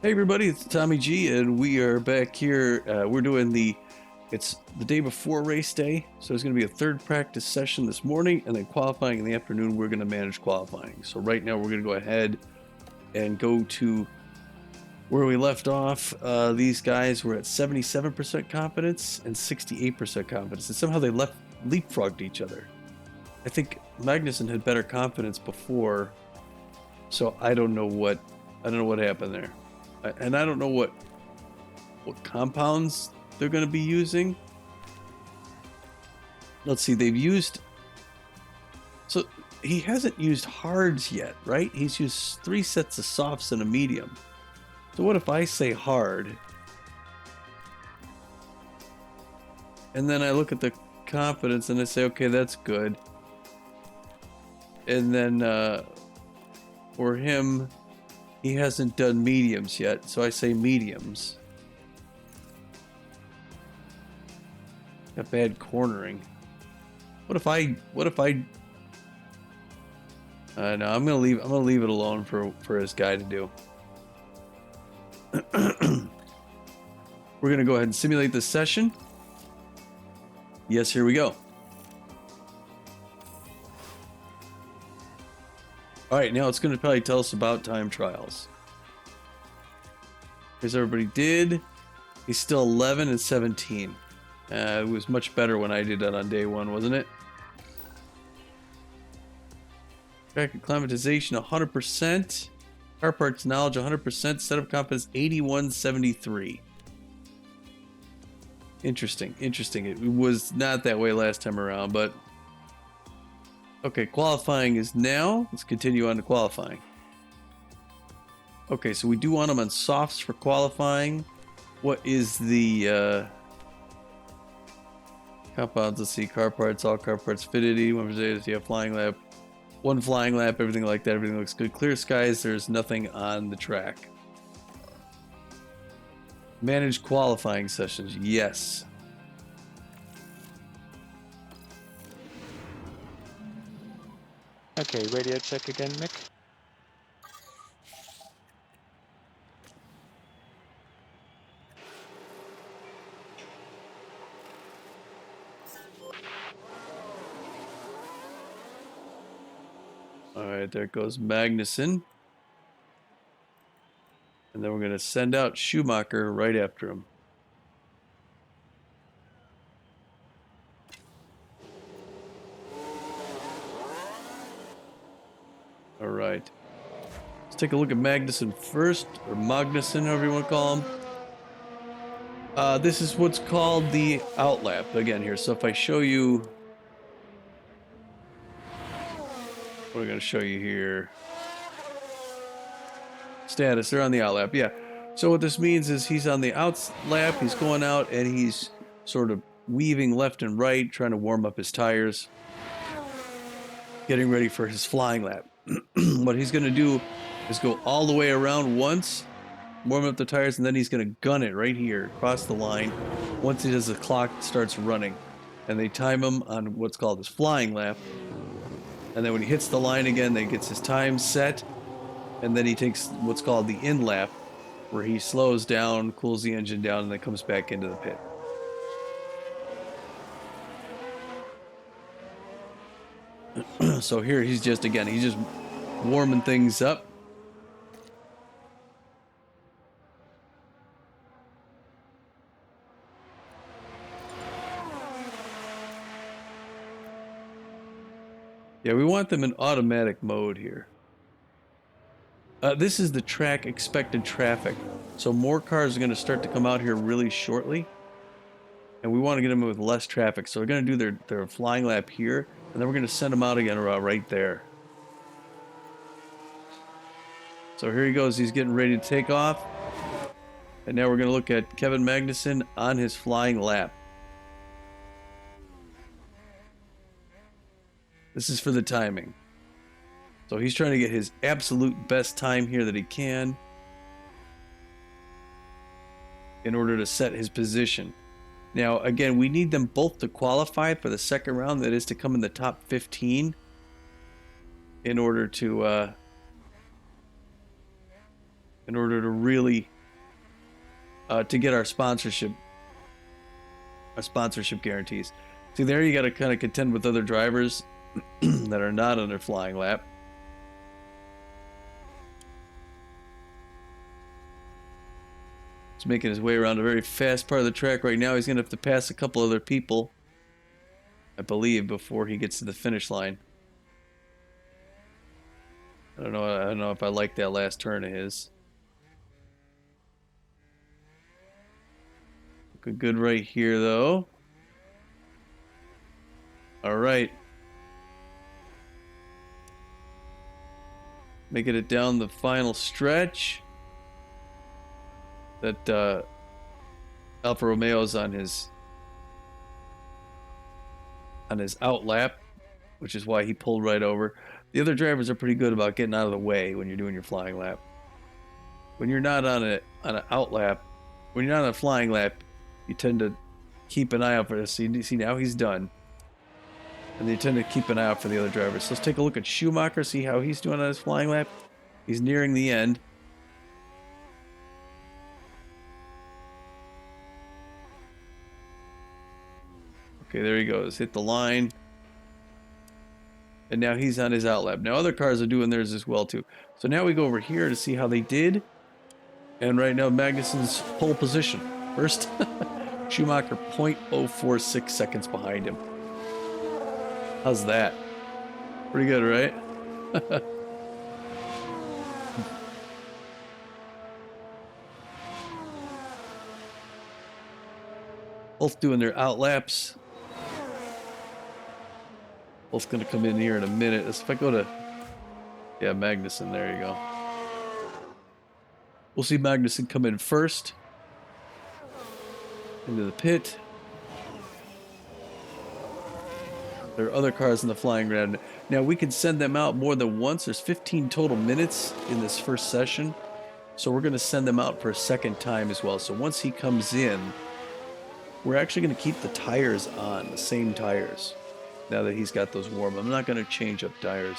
Hey everybody, it's Tommy G, and we are back here. We're doing it's the day before race day, so there's going to be a third practice session this morning, and then qualifying in the afternoon. We're going to manage qualifying. So right now we're going to go ahead and go to where we left off. These guys were at 77% confidence and 68% confidence, and somehow they leapfrogged each other. I think Magnussen had better confidence before, so I don't know what happened there. And I don't know what compounds they're going to be using. Let's see, so he hasn't used hards yet, right? He's used 3 sets of softs and a medium. So what if I say hard, and then I look at the confidence and I say, okay, that's good. And then for him, he hasn't done mediums yet, so I say mediums. Got bad cornering. What if I no, I'm gonna leave it alone for his guy to do. We're gonna go ahead and simulate this session. Yes, here we go. All right, now it's going to probably tell us about time trials. Here's everybody did. He's still 11 and 17. It was much better when I did that on day 1, wasn't it? Track acclimatization 100%. Car parts knowledge 100%. Setup confidence 8173. Interesting. It was not that way last time around, but okay, qualifying is now. Let's continue on to qualifying. Okay, so we do want them on softs for qualifying. What is the compounds? Let's see, car parts, all car parts fitted. 81%, yeah, flying lap. 1 flying lap, everything like that. Everything looks good. Clear skies, there's nothing on the track. Manage qualifying sessions, yes. Okay, radio check again, Mick. All right, there goes Magnussen. And then we're going to send out Schumacher right after him. All right. Let's take a look at Magnussen first, or Magnussen, however you want to call him. This is what's called the outlap again here. So if I show you, what am I going to show you here? Status, they're on the outlap, yeah. So what this means is he's on the outlap, he's going out, and he's sort of weaving left and right, trying to warm up his tires, getting ready for his flying lap. What he's going to do is go all the way around once, warm up the tires, and then he's going to gun it right here, across the line, once he does the clock starts running. And they time him on what's called his flying lap. And then when he hits the line again, then gets his time set, and then he takes what's called the in lap, where he slows down, cools the engine down, and then comes back into the pit. So here he's just warming things up. Yeah, we want them in automatic mode here. This is the track expected traffic. So more cars are going to start to come out here really shortly. And we want to get them with less traffic. So we're going to do their flying lap here. And then we're going to send them out again right there. So here he goes. He's getting ready to take off. And now we're going to look at Kevin Magnussen on his flying lap. This is for the timing. So he's trying to get his absolute best time here that he can in order to set his position. Now, again, we need them both to qualify for the second round. That is to come in the top 15 in order to in order to really to get our sponsorship guarantees. See, there you got to kind of contend with other drivers that are not on their flying lap. He's making his way around a very fast part of the track right now. He's going to have to pass a couple other people, I believe, before he gets to the finish line. I don't know if I like that last turn of his. Looking good right here, though. All right. Making it down the final stretch. That Alfa Romeo's on his out lap, which is why he pulled right over. The other drivers are pretty good about getting out of the way when you're doing your flying lap. When you're not on an out lap, when you're not on a flying lap, you tend to keep an eye out for this. See now he's done. And they tend to keep an eye out for the other drivers. So let's take a look at Schumacher, see how he's doing on his flying lap. He's nearing the end. Okay, there he goes. Hit the line. And now he's on his out lap. Now other cars are doing theirs as well too. So now we go over here to see how they did. And right now Magnussen's pole position. First, Schumacher 0.046 seconds behind him. How's that? Pretty good, right? Both doing their out laps. Both going to come in here in a minute. If I go to... Yeah, Magnussen, there you go. We'll see Magnussen come in first. Into the pit. There are other cars in the flying ground. Now, we can send them out more than once. There's 15 total minutes in this first session. So we're going to send them out for a second time as well. So once he comes in, we're actually going to keep the tires on, the same tires. Now that he's got those warm, I'm not going to change up tires.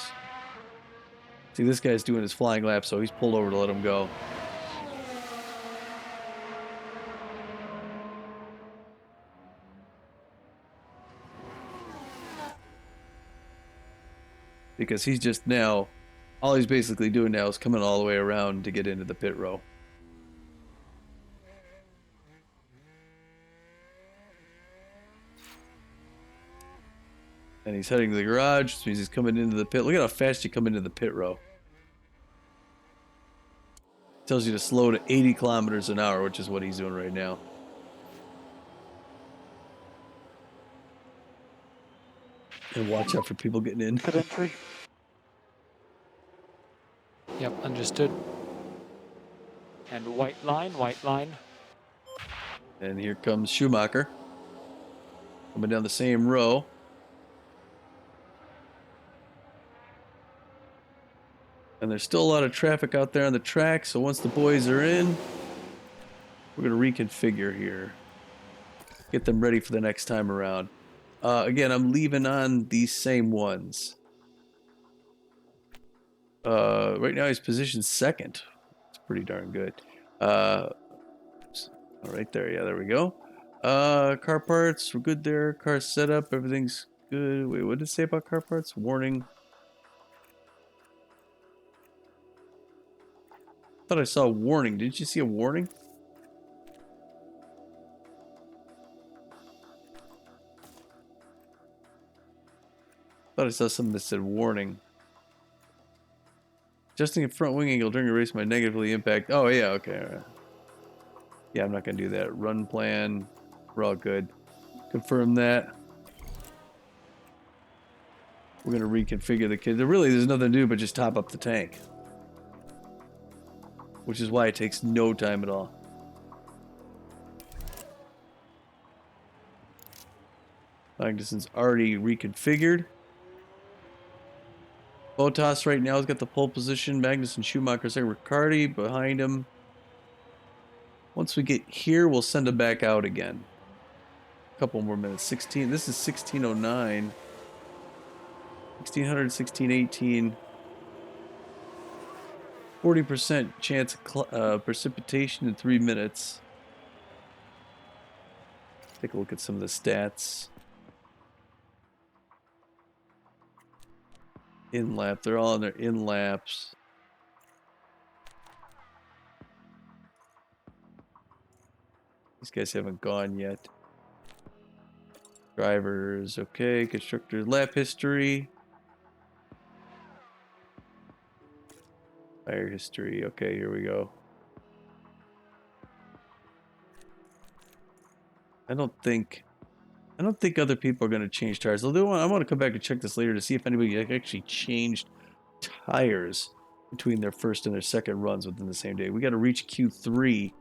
See, this guy's doing his flying lap, so he's pulled over to let him go. Because he's just now, all he's basically doing now is coming all the way around to get into the pit row. And he's heading to the garage, which means he's coming into the pit. Look at how fast you come into the pit row. It tells you to slow to 80 kilometers an hour, which is what he's doing right now. And watch out for people getting in. Pit entry. Yep, understood. And white line, white line. And here comes Schumacher. Coming down the same row. And there's still a lot of traffic out there on the track, so once the boys are in, we're going to reconfigure here. Get them ready for the next time around. Again, I'm leaving on these same ones. Right now he's positioned second. It's pretty darn good. Right there, yeah, there we go. Car parts, we're good there. Car setup, everything's good. Wait, what did it say about car parts? Warning. Thought I saw a warning. Didn't you see a warning? Thought I saw something that said warning. Adjusting a front wing angle during a race might negatively impact. Oh, yeah, okay. All right. Yeah, I'm not going to do that. Run plan. We're all good. Confirm that. We're going to reconfigure the kit. Really, there's nothing to do but just top up the tank. Which is why it takes no time at all. Magnussen's already reconfigured. Bottas right now has got the pole position. Magnussen, Schumacher, second. Ricciardi behind him. Once we get here, we'll send him back out again. A couple more minutes. 16. This is 1609. 1600, 1618. 40% chance of precipitation in 3 minutes. Take a look at some of the stats. In lap, they're all in their in laps. These guys haven't gone yet. Drivers, okay. Constructors, lap history. Tire history, okay, here we go. I don't think other people are going to change tires. Although I want to come back and check this later to see if anybody actually changed tires between their first and their second runs within the same day. We got to reach Q3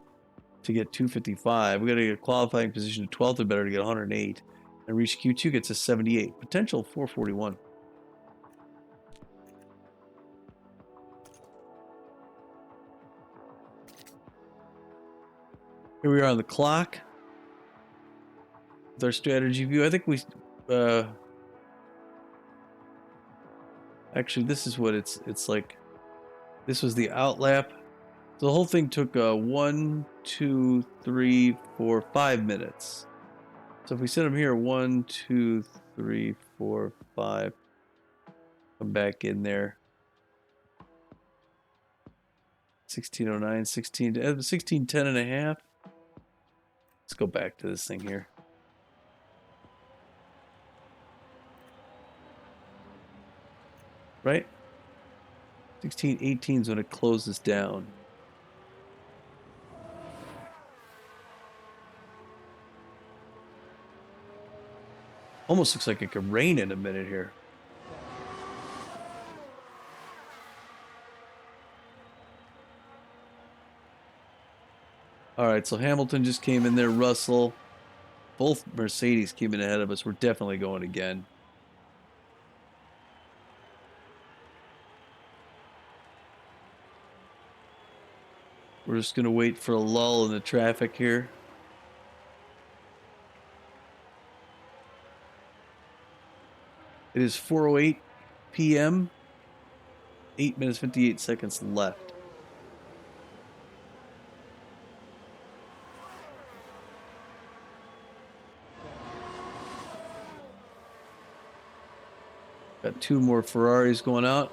to get 255. We got to get a qualifying position to 12th or better to get 108. And reach Q2 gets us 78. Potential 441. Here we are on the clock with our strategy view. I think we actually this is what it's like. This was the out lap. So the whole thing took 1, 2, 3, 4, 5 minutes. So if we set them here, 1, 2, 3, 4, 5. Come back in there. 1609, 1610 and a half. Let's go back to this thing here. Right? 1618 is when it closes down. Almost looks like it could rain in a minute here. All right, so Hamilton just came in there. Russell. Both Mercedes came in ahead of us. We're definitely going again. We're just going to wait for a lull in the traffic here. It is 4:08 p.m. 8 minutes 58 seconds left. Got 2 more Ferraris going out.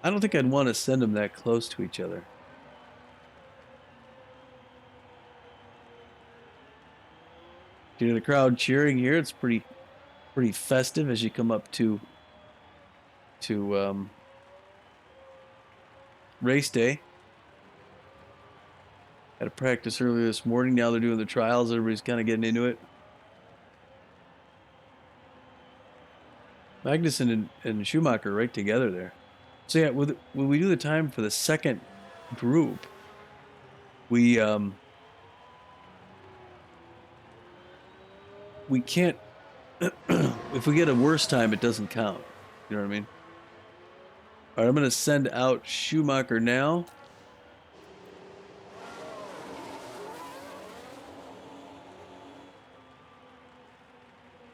I don't think I'd want to send them that close to each other. You know, the crowd cheering here. It's pretty festive as you come up to race day. Had a practice earlier this morning. Now they're doing the trials. Everybody's kind of getting into it. Magnussen and Schumacher right together there. So yeah, when we do the time for the second group, we can't. If we get a worse time, it doesn't count. You know what I mean? All right, I'm going to send out Schumacher now.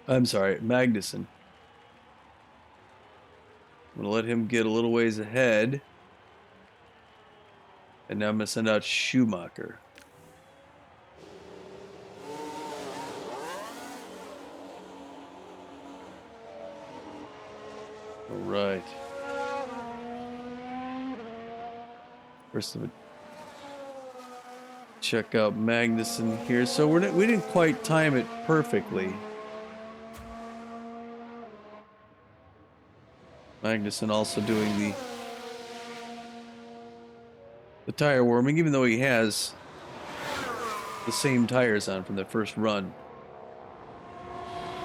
I'm sorry, Magnussen. I'm going to let him get a little ways ahead. And now I'm going to send out Schumacher. All right. First of all, check out Magnussen here. So we didn't quite time it perfectly. Magnussen also doing the tire warming, even though he has the same tires on from the first run.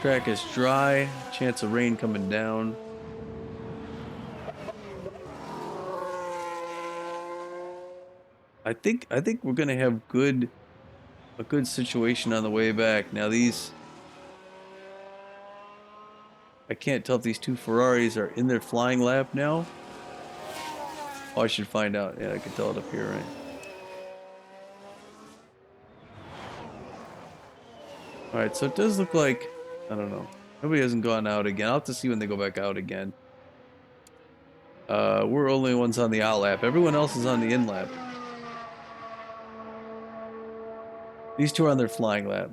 Track is dry, chance of rain coming down. I think we're gonna have a good situation on the way back. Now I can't tell if these 2 Ferraris are in their flying lap now. Oh, I should find out. Yeah, I can tell it up here, right? Alright, so it does look like, I don't know. Nobody hasn't gone out again. I'll have to see when they go back out again. We're only ones on the out lap. Everyone else is on the in lap. These two are on their flying lap.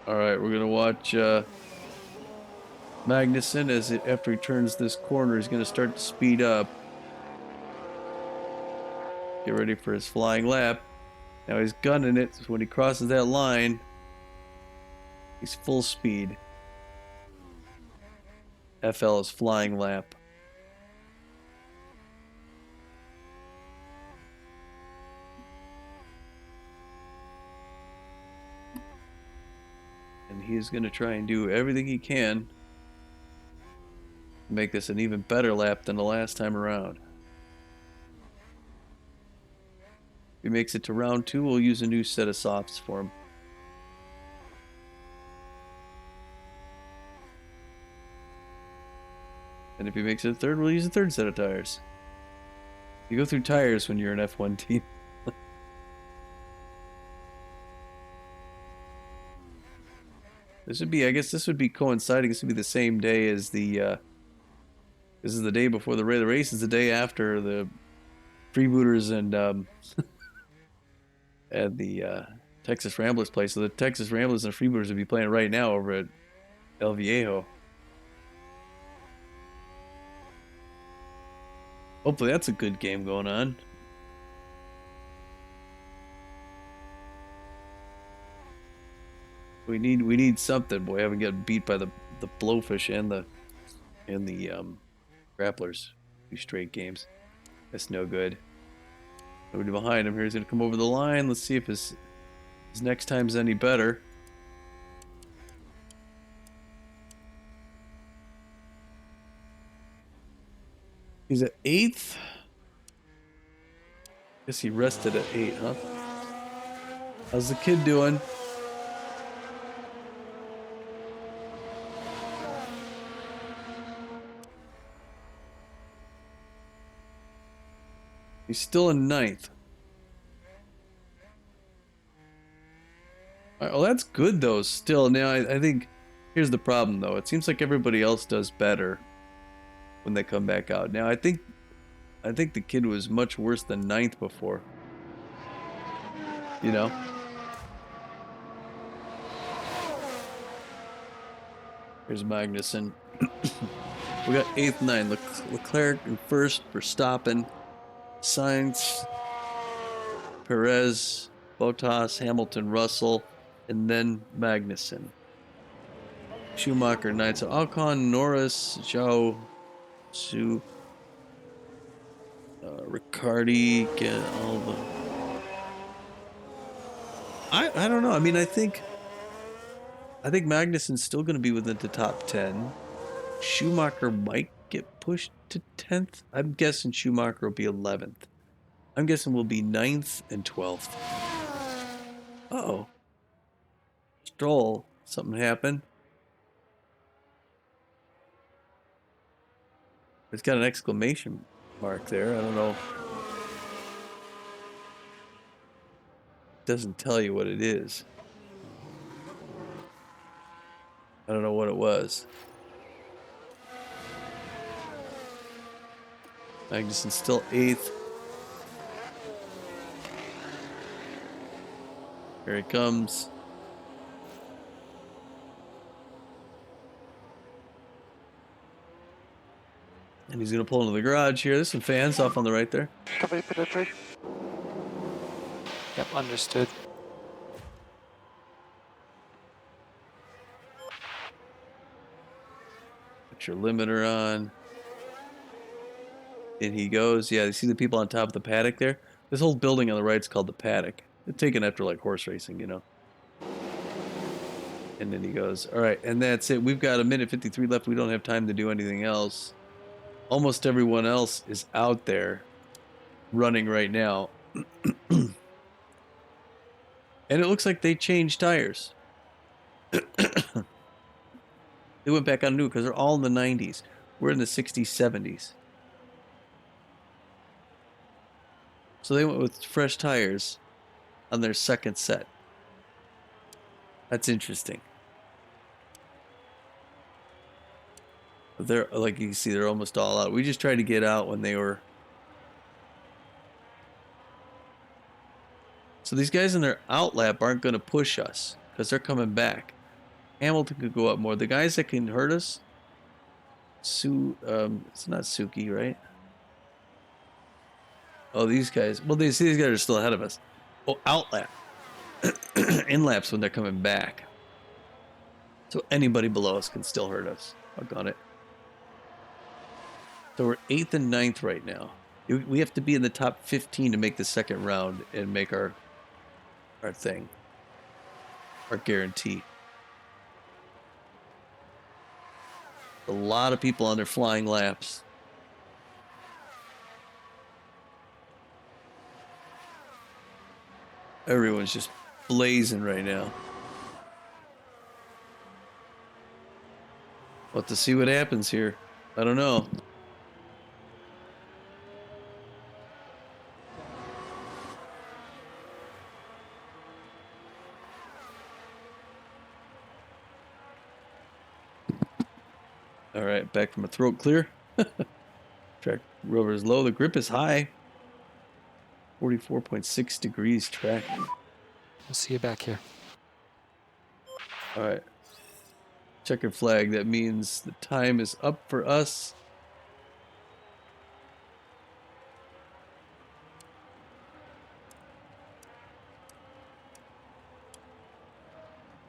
All right, we're gonna watch Magnussen as after he turns this corner, he's gonna start to speed up. Get ready for his flying lap. Now he's gunning it. So when he crosses that line, he's full speed. FL is flying lap. And he's going to try and do everything he can to make this an even better lap than the last time around. If he makes it to round 2, we'll use a new set of softs for him. And if he makes it to third, we'll use a third set of tires. You go through tires when you're an F1 team. This would be, I guess this would be coinciding. This would be the same day as the, this is the day before the race is the day after the freebooters and at the Texas Ramblers play. So the Texas Ramblers and freebooters would be playing right now over at El Viejo. Hopefully that's a good game going on. We need something. Boy, I haven't gotten beat by the blowfish and the grapplers. 2 straight games. That's no good. Nobody behind him here. He's gonna come over the line. Let's see if his next time's any better. He's at 8th. Guess he rested at 8, huh? How's the kid doing? He's still in 9th. All right, well, that's good though. Still, now I think here's the problem though. It seems like everybody else does better when they come back out. Now I think the kid was much worse than 9th before. You know. Here's Magnussen. We got 8th, 9th. Leclerc in 1st for stopping. Sainz, Perez, Bottas, Hamilton, Russell, and then Magnussen. Schumacher, 9th. So Ocon, Norris, Zhou, Su, Ricciardi, get all the. I don't know. I mean, I think Magnussen's still going to be within the top 10. Schumacher might get pushed to 10th. I'm guessing Schumacher will be 11th. I'm guessing we'll be 9th and 12th. Uh-oh. Stroll. Something happened. It's got an exclamation mark there. I don't know. Doesn't tell you what it is. I don't know what it was. Magnussen's still 8th. Here he comes. And he's going to pull into the garage here. There's some fans off on the right there. Company Prix. Yep, understood. Put your limiter on. In he goes. Yeah, you see the people on top of the paddock there? This whole building on the right is called the paddock. It's taken after like horse racing, you know. And then he goes, all right, and that's it. We've got 1:53 left. We don't have time to do anything else. Almost everyone else is out there running right now. And it looks like they changed tires. They went back on new because they're all in the 90s. We're in the 60s, 70s. So they went with fresh tires on their second set. That's interesting. They're, like you can see, they're almost all out. We just tried to get out when they were... So these guys in their outlap aren't going to push us because they're coming back. Hamilton could go up more. The guys that can hurt us, it's not Suki, right? Oh, these guys. Well, these guys are still ahead of us. Oh, outlap. In laps when they're coming back. So anybody below us can still hurt us. Doggone it. So we're 8th and 9th right now. We have to be in the top 15 to make the second round and make our thing. Our guarantee. A lot of people on their flying laps. Everyone's just blazing right now. We'll have to see what happens here. I don't know. All right, back from a throat clear. Track rover is low. The grip is high. 44.6 degrees track. We'll see you back here. All right. Checkered flag. That means the time is up for us.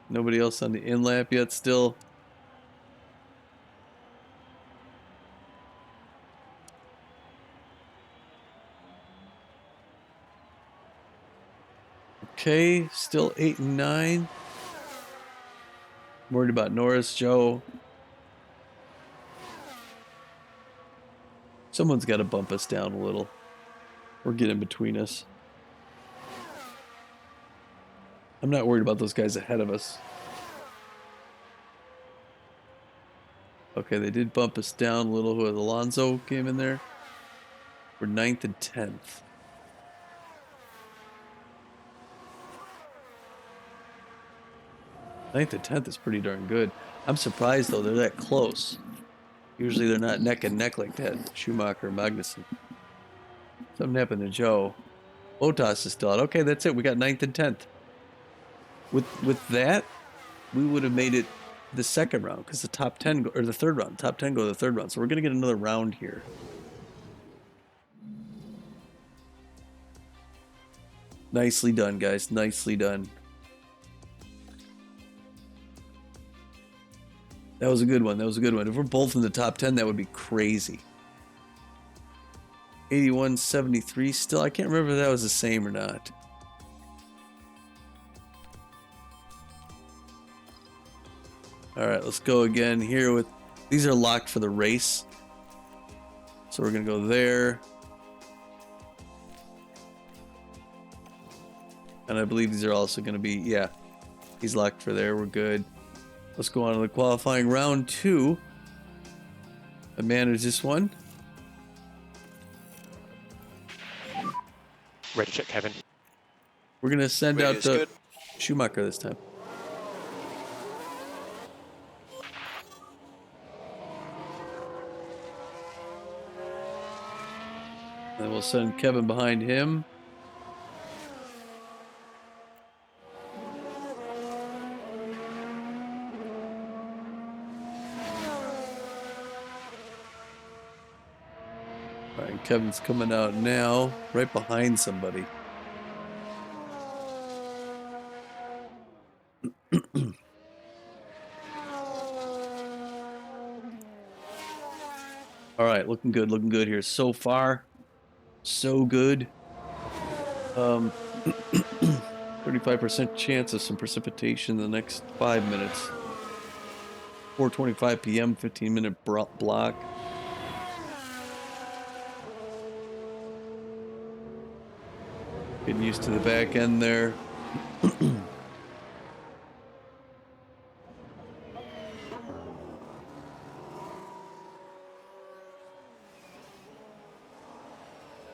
Nobody else on the in lap yet still. Okay, still 8 and 9. Worried about Norris, Joe. Someone's got to bump us down a little or get in between us. I'm not worried about those guys ahead of us. Okay, they did bump us down a little. Who, Alonso came in there. We're 9th and 10th. Ninth and 10th is pretty darn good. I'm surprised, though, they're that close. Usually they're not neck and neck like that. Schumacher, Magnussen. Something happened to Joe. Bottas is still out. Okay, that's it. We got 9th and 10th. With that, we would have made it the second round because the top 10 or the third round. Top 10 go to the third round. So we're going to get another round here. Nicely done, guys. Nicely done. That was a good one. That was a good one. If we're both in the top 10, that would be crazy. 81.73 still. I can't remember if that was the same or not. All right, let's go again here with... These are locked for the race. So we're going to go there. And I believe these are also going to be... Yeah, he's locked for there. We're good. Let's go on to the qualifying round 2. I manage this one. Ready to check, Kevin. We're going to send out the Schumacher this time. And we'll send Kevin behind him. All right, Kevin's coming out now, right behind somebody. All right, looking good here so far. So good. 35% chance of some precipitation in the next 5 minutes. 4:25 p.m. 15-minute block. Getting used to the back end there.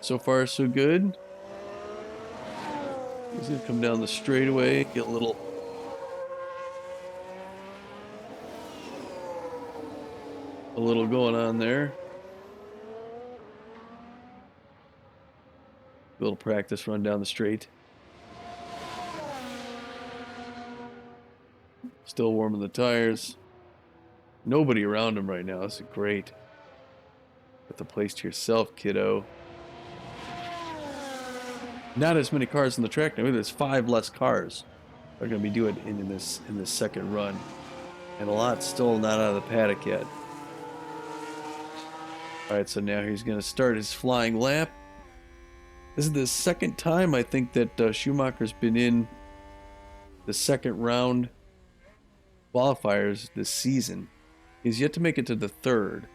So far, so good. He's gonna come down the straightaway, get a little a little going on there. A little practice run down the straight. Still warming the tires. Nobody around him right now. This is great. Got the place to yourself, kiddo. Not as many cars on the track now. There's 5 less cars they're going to be doing in this second run, and a lot still not out of the paddock yet. All right, so now he's going to start his flying lap. This is the second time I think that Schumacher's been in the second round qualifiers this season. He's yet to make it to the third.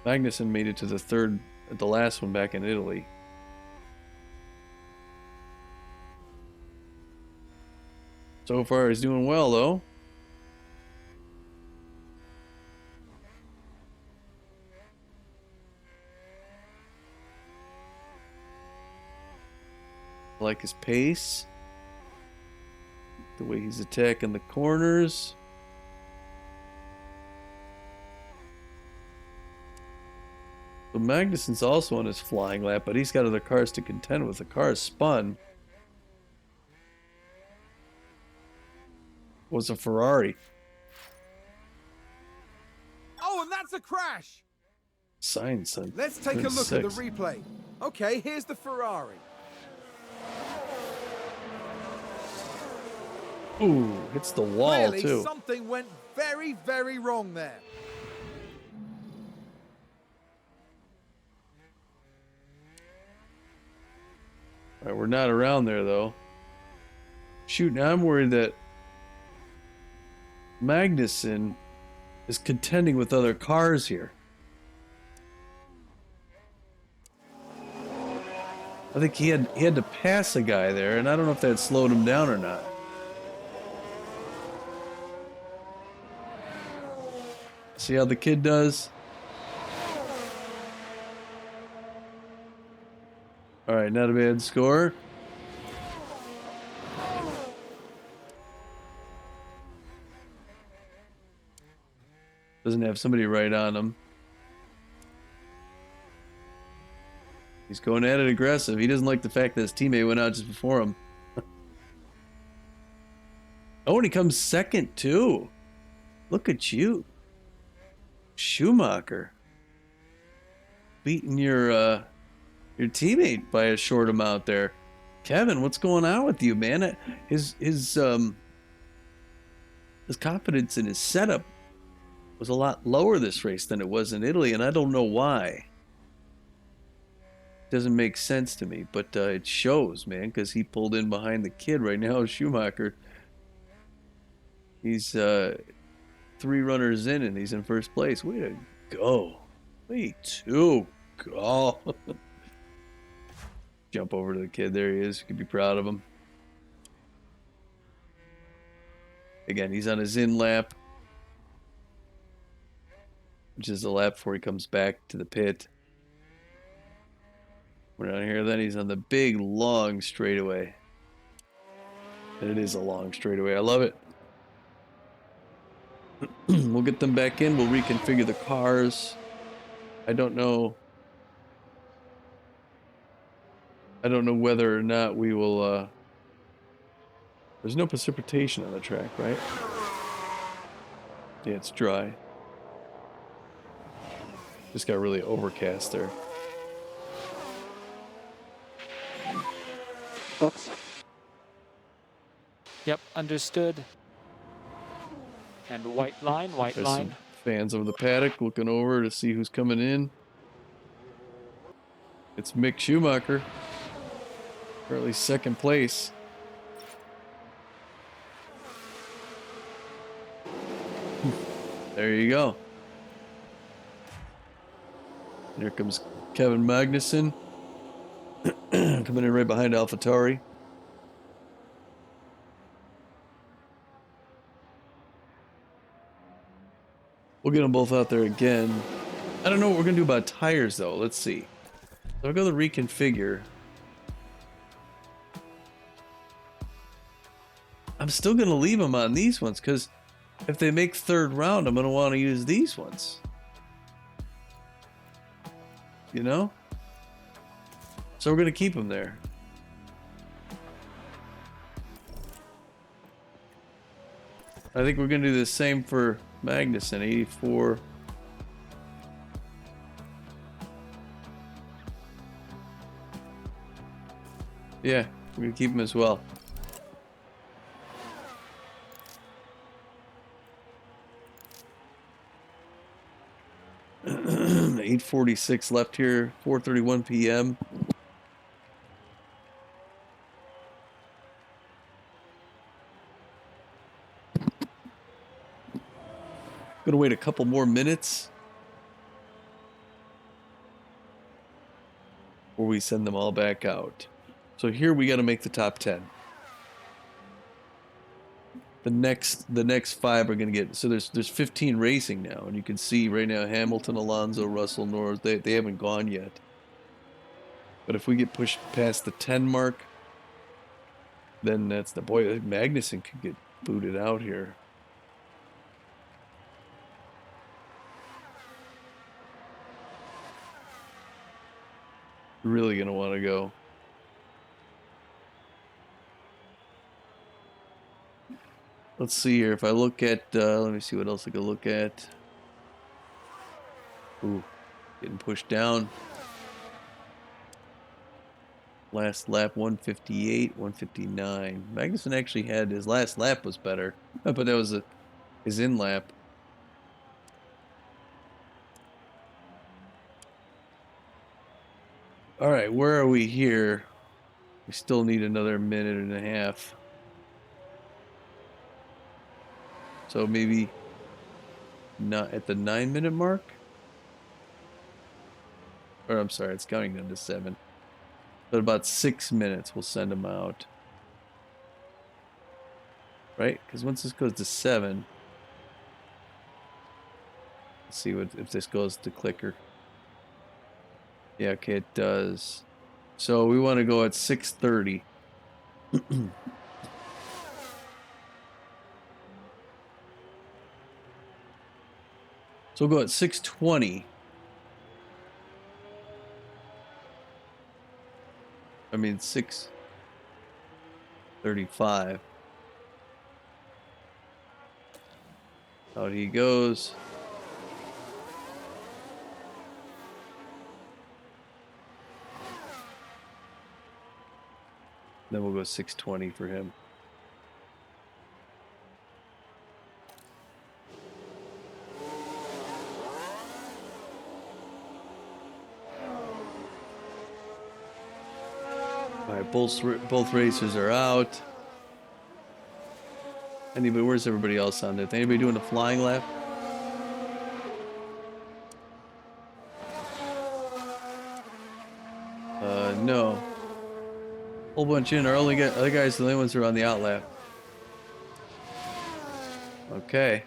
Magnussen made it to the third at the last one back in Italy. So far, he's doing well, though. I like his pace. The way he's attacking the corners. So Magnussen's also on his flying lap, but he's got other cars to contend with. The car is spun. Was a Ferrari. Oh, and that's a crash. Sign, son. Let's take a look at the replay. Okay, here's the Ferrari. Ooh, hits the wall Clearly, too. something went very, very wrong there. All right, we're not around there though. Shoot, now I'm worried that Magnussen is contending with other cars here. I think he had to pass a guy there, and I don't know if that slowed him down or not. See how the kid does? All right, not a bad score. Doesn't have somebody right on him. He's going at it aggressive. He doesn't like the fact that his teammate went out just before him. Oh, and he comes second too. Look at you, Schumacher, beating your teammate by a short amount there. Kevin, what's going on with you, man? His confidence in his setup was a lot lower this race than it was in Italy, and I don't know why. It doesn't make sense to me, but it shows, man, because he pulled in behind the kid right now, Schumacher. He's 3 runners in, and he's in first place. Way to go. Way to go. Jump over to the kid. There he is. You can be proud of him. Again, he's on his in lap, which is the lap before he comes back to the pit. We're down here, then he's on the big, long straightaway. And it is a long straightaway. I love it. We'll get them back in. We'll reconfigure the cars. I don't know whether or not we will... There's no precipitation on the track, right? Yeah, it's dry. Just got really overcast there. Oops. Yep, understood. And white line, white There's line. some fans over the paddock looking over to see who's coming in. It's Mick Schumacher. Currently second place. There you go. Here comes Kevin Magnussen. Coming in right behind AlphaTauri. We'll get them both out there again. I don't know what we're going to do about tires, though. Let's see. So I'll go to reconfigure. I'm still going to leave them on these ones because if they make third round, I'm going to want to use these ones. You know? So we're going to keep them there. I think we're going to do the same for Magnussen, 84. Yeah, we're going to keep him as well. $8:46 left here, 4:31 p.m. Gonna wait a couple more minutes before we send them all back out. So here we got to make the top 10. The next 5 are gonna get, so there's 15 racing now, and you can see right now Hamilton, Alonso, Russell, Norris, they haven't gone yet. But if we get pushed past the 10 mark, then that's the boy. Magnussen could get booted out here. Really gonna want to go. Let's see here. If I look at, let me see what else I can look at. Ooh, getting pushed down. Last lap 158, 159. Magnussen actually had his last lap was better, but that was his in lap. All right, where are we here? We still need another minute and a half. So maybe not at the 9-minute mark? Or I'm sorry, it's counting down to 7. But about 6 minutes, we'll send them out. Right? Because once this goes to 7, let's see if this goes to clicker. Yeah, okay, it does. So we want to go at 6:30. So we'll go at 6:20. I mean 6:35. Out he goes. Then we'll go 6:20 for him. All right, both racers are out. Anybody? Where's everybody else on there? Anybody doing a flying lap? No. Whole bunch in. Our other guys, the only ones who are on the out lap. Okay.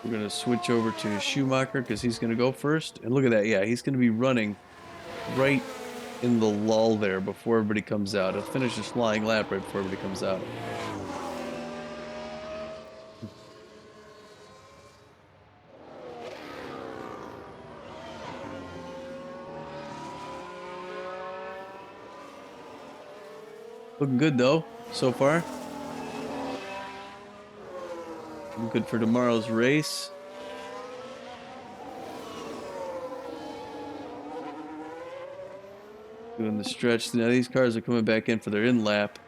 We're gonna switch over to Schumacher because he's gonna go first. And look at that. Yeah, he's gonna be running right in the lull there before everybody comes out. He'll finish his flying lap right before everybody comes out. Looking good though, so far. Looking good for tomorrow's race. Doing the stretch. Now these cars are coming back in for their in lap.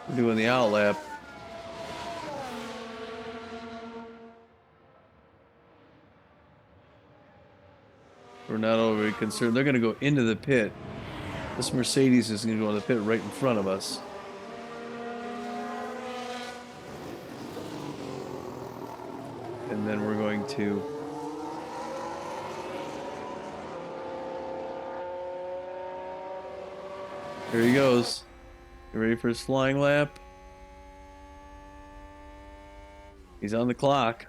We're doing the out lap. We're not overly concerned. They're going to go into the pit. This Mercedes is going to go in the pit right in front of us. And then we're going to here he goes. You ready for his flying lap? He's on the clock.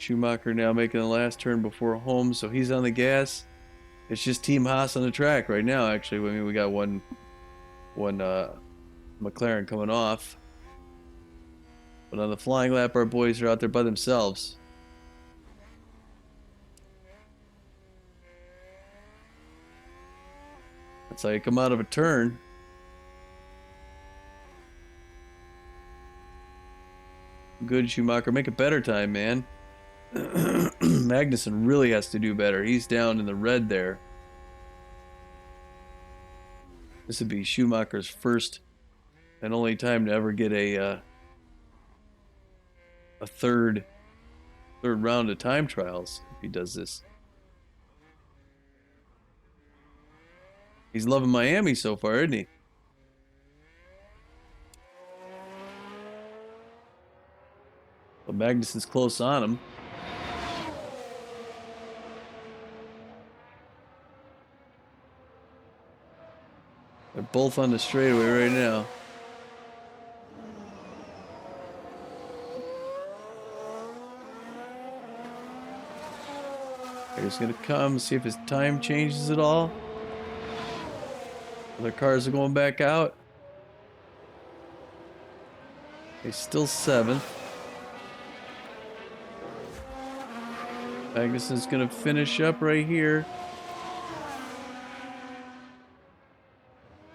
Schumacher now making the last turn before home, so he's on the gas. It's just Team Haas on the track right now, actually. I mean, we got one when McLaren coming off. But on the flying lap, our boys are out there by themselves. That's how you come out of a turn. Good, Schumacher. Make a better time, man. Magnussen really has to do better. He's down in the red there. This would be Schumacher's first and only time to ever get a third round of time trials if he does this. He's loving Miami so far, isn't he? But Magnussen's close on him. They're both on the straightaway right now. He's gonna come, see if his time changes at all. Other cars are going back out. He's still 7th. Magnussen's gonna finish up right here.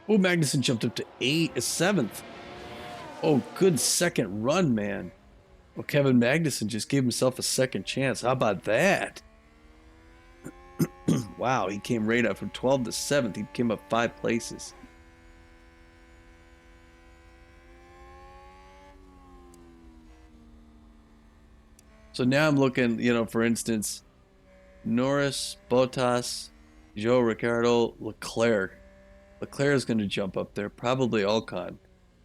Oh, Magnussen jumped up to 7th. Oh, good second run, man. Well, Kevin Magnussen just gave himself a second chance. How about that? Wow, he came right up from 12th to 7th. He came up 5 places. So now I'm looking, you know, for instance, Norris, Bottas, Joe Ricardo, Leclerc. Leclerc is going to jump up there, probably Ocon.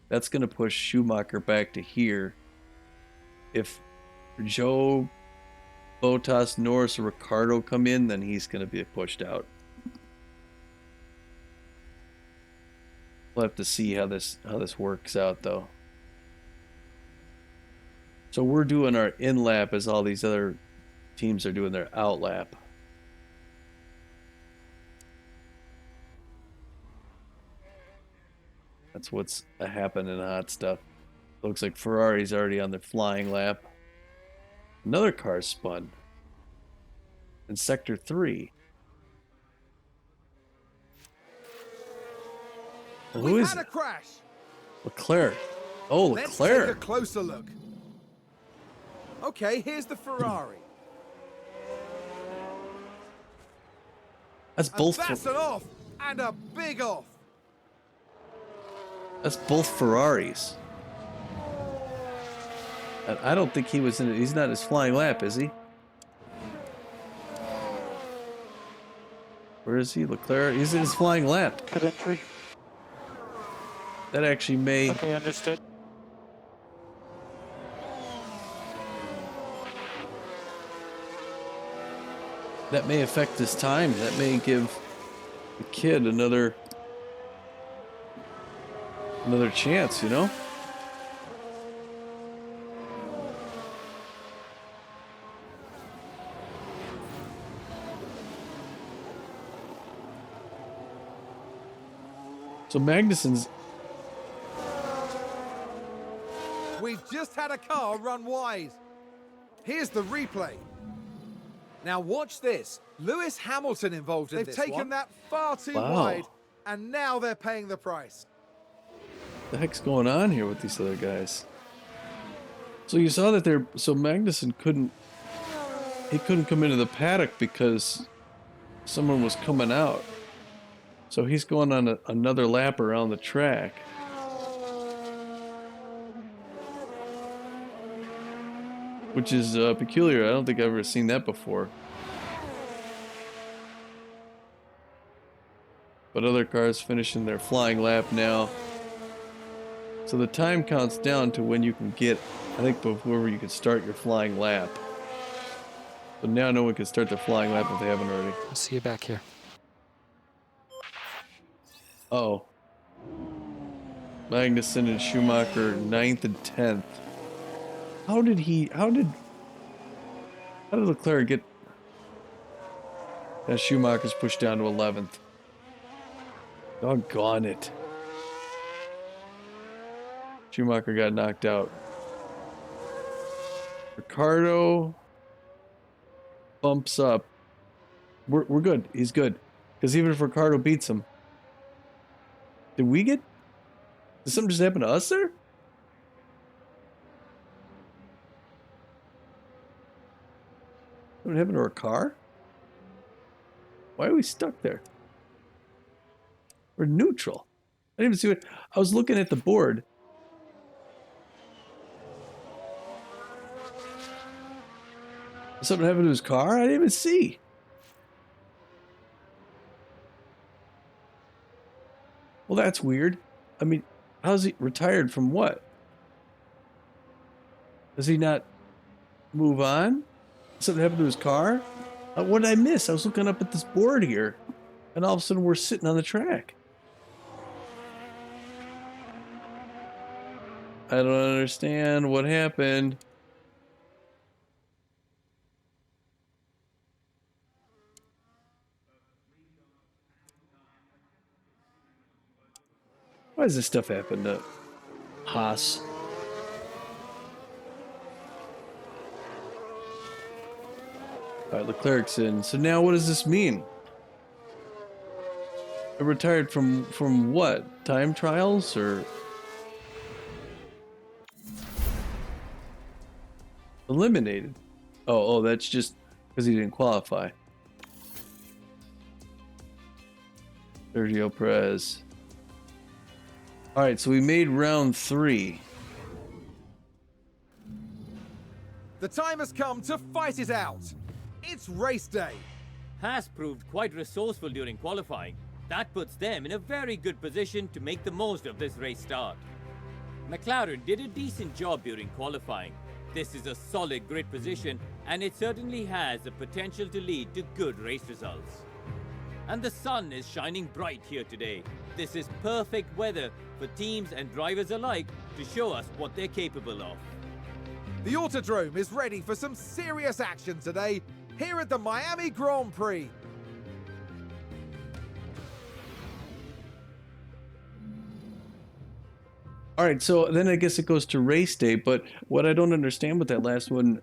That's going to push Schumacher back to here. If Joe, Bottas, Norris, or Ricardo come in, then he's going to be pushed out. We'll have to see how this works out, though. So we're doing our in lap as all these other teams are doing their out lap. That's what's happening in hot stuff. Looks like Ferrari's already on their flying lap. Another car spun in sector 3. Well, who is had it? a crash. Leclerc. Oh, Let's take Leclerc. a closer look. Okay, here's the Ferrari. That's both. That's an off and a big off. That's both Ferraris. And I don't think he was in it. He's not in his flying lap, is he? Where is he? Leclerc? He's in his flying lap. Pit entry. That actually may. Okay, understood. That may affect his time. That may give the kid another chance, you know? So Magnussen's. We've just had a car run wide. Here's the replay. Now watch this. Lewis Hamilton involved in this one. They've taken that far too wide, and now they're paying the price. What the heck's going on here with these other guys? So you saw that so Magnussen couldn't come into the paddock because someone was coming out. So he's going on another lap around the track. Which is peculiar. I don't think I've ever seen that before. But other cars finishing their flying lap now. So the time counts down to when you can get, I think, before you can start your flying lap. But now no one can start their flying lap if they haven't already. I'll see you back here. Uh-oh. Magnussen and Schumacher 9th and 10th. How did Leclerc get that Schumacher's pushed down to 11th? Doggone it. Schumacher got knocked out. Ricardo bumps up. We're good. He's good. Because even if Ricardo beats him. Did we get... Did something just happen to us there? What happened to our car? Why are we stuck there? We're neutral. I didn't even see what... I was looking at the board. Something happened to his car? I didn't even see. Well, that's weird. I mean, how's he retired from what? Does he not move on? Something happened to his car? What did I miss? I was looking up at this board here, and all of a sudden we're sitting on the track. I don't understand what happened. Why does this stuff happen to Haas? All right, Leclerc's in. So now what does this mean? They're retired from what? Time trials or eliminated? Oh, that's just because he didn't qualify. Sergio Perez. All right, so we made round 3. The time has come to fight it out. It's race day. Haas proved quite resourceful during qualifying. That puts them in a very good position to make the most of this race start. McLaren did a decent job during qualifying. This is a solid grid position, and it certainly has the potential to lead to good race results. And the sun is shining bright here today. This is perfect weather for teams and drivers alike to show us what they're capable of. The Autodrome is ready for some serious action today here at the Miami Grand Prix. All right, so then I guess it goes to race day, but what I don't understand with that last one,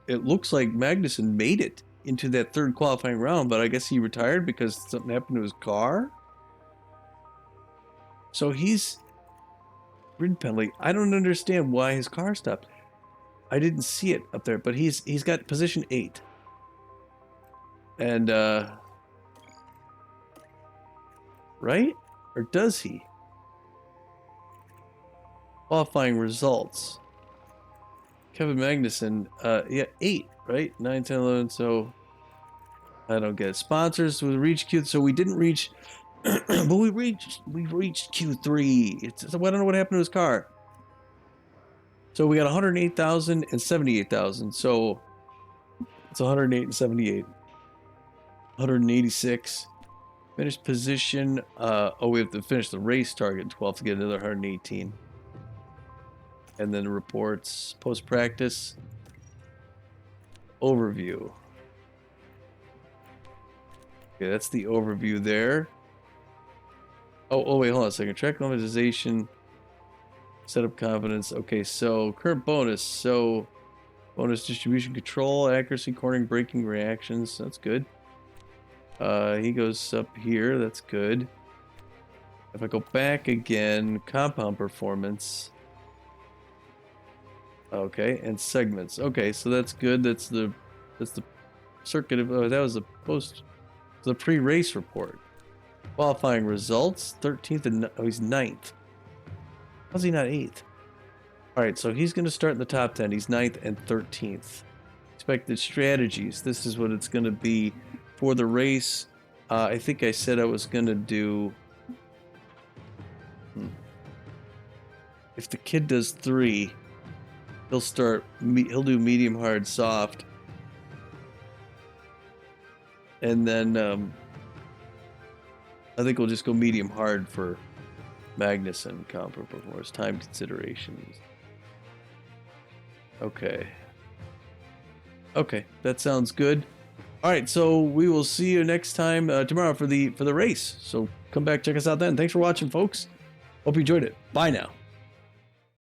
it looks like Magnussen made it into that third qualifying round, but I guess he retired because something happened to his car. So he's grid penalty. I don't understand why his car stopped. I didn't see it up there, but he's got position 8. And right? Or does he? Qualifying results. Kevin Magnussen, yeah, 8, right? 9, 10, 11, so I don't get it. Sponsors with reach Q, so we didn't reach, but we reached Q3. So I don't know what happened to his car. So we got 108,000 and 78,000, so it's 108 and 78. 186. Finished position, oh, we have to finish the race target 12 to get another 118. And then reports, post-practice, overview. Okay, that's the overview there. Oh, wait, hold on a second. Track monetization, setup confidence. Okay, so current bonus. So bonus distribution control, accuracy, cornering, braking, reactions. That's good. He goes up here. That's good. If I go back again, compound performance. Okay, and segments. Okay, so that's good. That's the circuit of, oh, that was the pre-race report. Qualifying results, 13th and oh, he's 9th. How's he not 8th? All right, so he's going to start in the top 10. He's 9th and 13th. Expected strategies. This is what it's going to be for the race. I think I said I was going to do. If the kid does 3. He'll do medium, hard, soft. And then I think we'll just go medium, hard for Magnussen, comparable performance, time considerations. Okay. Okay, that sounds good. All right, so we will see you next time tomorrow for the race. So come back, check us out then. Thanks for watching, folks. Hope you enjoyed it. Bye now.